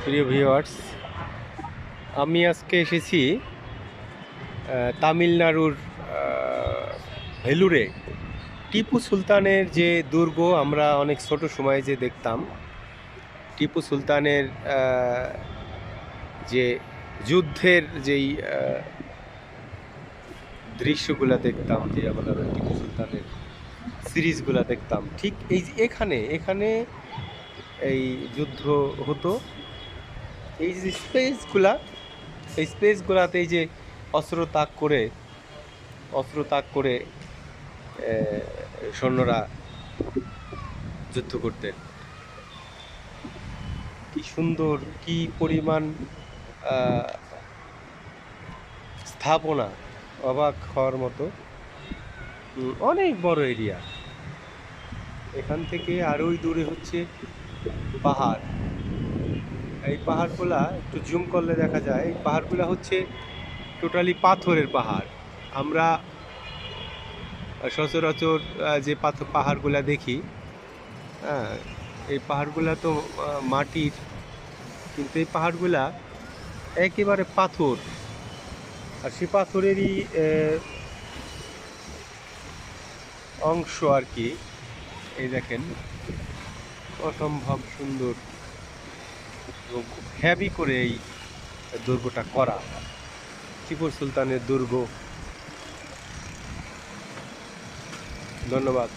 প্রিয় ভিউয়ার্স, আমি আজকে এসেছি তামিলনাড়ুর ভেলুরে। টিপু সুলতানের যে দুর্গ আমরা অনেক ছোট সময়ে যে দেখতাম, টিপু সুলতানের যে যুদ্ধের যেই দৃশ্যগুলো দেখতাম, যে আমরা টিপু সুলতানের সিরিজগুলো দেখতাম, ঠিক এই এখানে এখানে এই যুদ্ধ হতো। এই যে স্পেসগুলাতে এই যে অস্ত্র তাক করে সৈন্যরা যুদ্ধ করতেন। কি সুন্দর, কি পরিমাণ স্থাপনা, অবাক হওয়ার মতো। অনেক বড় এরিয়া। এখান থেকে আরোই দূরে হচ্ছে পাহাড়। এই পাহাড়গুলা একটু জুম করলে দেখা যায়, এই পাহাড়গুলা হচ্ছে টোটালি পাথরের পাহাড়। আমরা সচরাচর যে পাহাড়গুলা দেখি, হ্যাঁ, এই পাহাড়গুলা তো মাটির, কিন্তু এই পাহাড়গুলা একেবারে পাথর। আর সেই পাথরেরই অংশ আর কি। এই দেখেন, অসম্ভব সুন্দর এবং খুব হেভি করে এই দুর্গটা করা। টিপু সুলতানের দুর্গ। ধন্যবাদ।